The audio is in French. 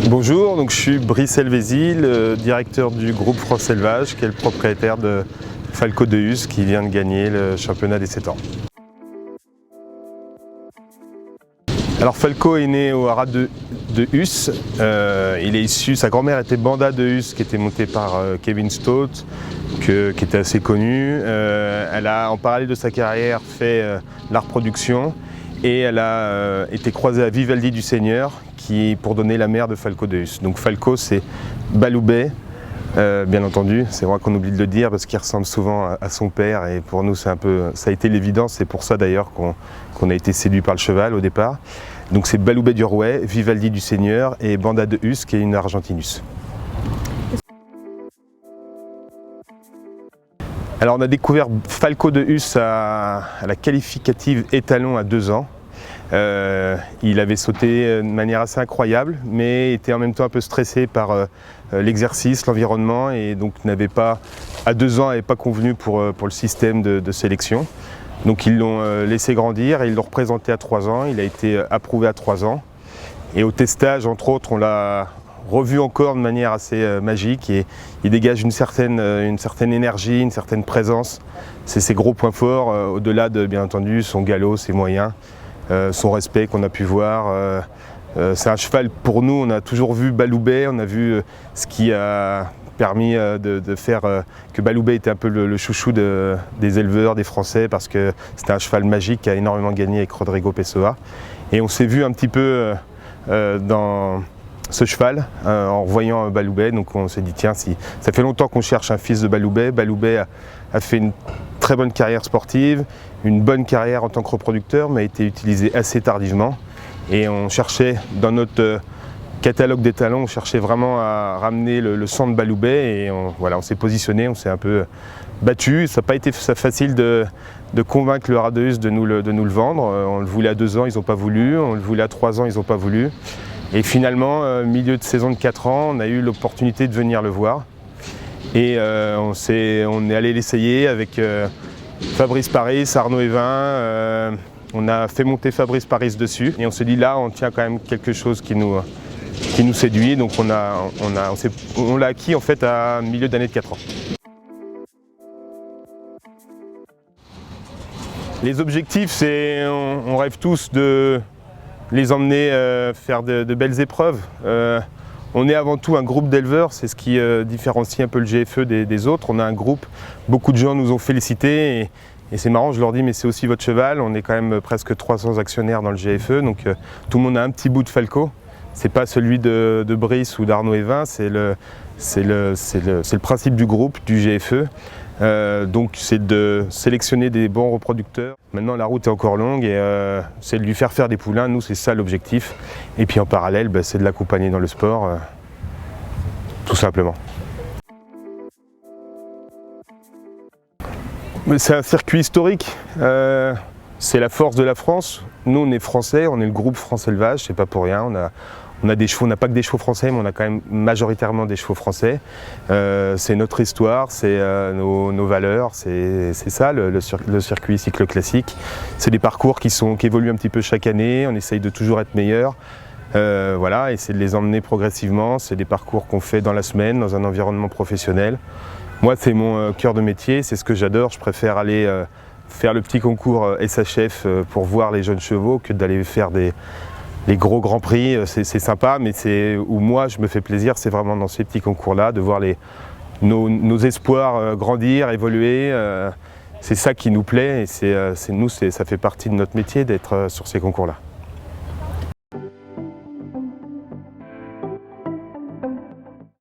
Bonjour, donc je suis Brice Helvézy, le directeur du groupe France Élevage, qui est le propriétaire de Falco de Huss, qui vient de gagner le championnat des 7 ans. Alors Falco est né au haras de Huss. Il est issu, sa grand-mère était Banda de Huss, qui était montée par Kevin Stott, qui était assez connu. Elle a, en parallèle de sa carrière, fait la reproduction et elle a été croisée à Vivaldi du Seigneur, pour donner la mère de Falco de Huss. Donc Falco, c'est Baloubet, bien entendu. C'est vrai qu'on oublie de le dire parce qu'il ressemble souvent à son père et pour nous, ça a été l'évidence. C'est pour ça d'ailleurs qu'on a été séduit par le cheval au départ. Donc c'est Baloubet du Rouet, Vivaldi du Seigneur et Banda de Huss, qui est une Argentinus. Alors on a découvert Falco de Huss à la qualificative étalon à 2 ans. Il avait sauté de manière assez incroyable, mais était en même temps un peu stressé par l'exercice, l'environnement, et donc à 2 ans, n'avait pas convenu pour le système de sélection. Donc ils l'ont laissé grandir et ils l'ont représenté à 3 ans. Il a été approuvé à 3 ans. Et au testage, entre autres, on l'a revu encore de manière assez magique et il dégage une certaine énergie, une certaine présence. C'est ses gros points forts, au-delà de, bien entendu, son galop, ses moyens. Son respect qu'on a pu voir. C'est un cheval, pour nous, on a toujours vu Baloubet, on a vu ce qui a permis de faire que Baloubet était un peu le chouchou des éleveurs, des Français, parce que c'était un cheval magique qui a énormément gagné avec Rodrigo Pessoa. Et on s'est vu un petit peu dans ce cheval en voyant Baloubet, donc on s'est dit tiens, ça fait longtemps qu'on cherche un fils de Baloubet. Baloubet a fait une très bonne carrière sportive, une bonne carrière en tant que reproducteur, mais a été utilisé assez tardivement. Et on cherchait, dans notre catalogue des talents, on cherchait vraiment à ramener le sang de Baloubet et on s'est positionné, on s'est un peu battu. Ça n'a pas été facile de convaincre le haras de Huss de nous le vendre. On le voulait à 2 ans, ils n'ont pas voulu. On le voulait à 3 ans, ils n'ont pas voulu. Et finalement, milieu de saison de 4 ans, on a eu l'opportunité de venir le voir. Et on est allé l'essayer avec Fabrice Paris, Arnaud Evin. On a fait monter Fabrice Paris dessus. Et on s'est dit là, on tient quand même quelque chose qui nous séduit. Donc on l'a acquis en fait à milieu d'année de 4 ans. Les objectifs, c'est on rêve tous de les emmener faire de belles épreuves. On est avant tout un groupe d'éleveurs, c'est ce qui différencie un peu le GFE des autres. On a un groupe, beaucoup de gens nous ont félicités et c'est marrant, je leur dis mais c'est aussi votre cheval. On est quand même presque 300 actionnaires dans le GFE, donc tout le monde a un petit bout de Falco. C'est pas celui de Brice ou d'Arnaud Evin, c'est le principe du groupe, du GFE. Donc c'est de sélectionner des bons reproducteurs. Maintenant la route est encore longue et c'est de lui faire des poulains, nous c'est ça l'objectif. Et puis en parallèle, c'est de l'accompagner dans le sport, tout simplement. C'est un circuit historique, c'est la force de la France. Nous on est français, on est le groupe France Élevage, c'est pas pour rien. On a des chevaux, on n'a pas que des chevaux français, mais on a quand même majoritairement des chevaux français. C'est notre histoire, c'est nos valeurs, c'est ça le circuit cyclo-classique. C'est des parcours qui évoluent un petit peu chaque année, on essaye de toujours être meilleur. Voilà, et c'est de les emmener progressivement. C'est des parcours qu'on fait dans la semaine, dans un environnement professionnel. Moi, c'est mon cœur de métier, c'est ce que j'adore. Je préfère aller faire le petit concours SHF pour voir les jeunes chevaux que d'aller faire les gros grands prix. C'est sympa, mais où moi je me fais plaisir, c'est vraiment dans ces petits concours-là, de voir nos espoirs grandir, évoluer. C'est ça qui nous plaît et ça fait partie de notre métier d'être sur ces concours-là.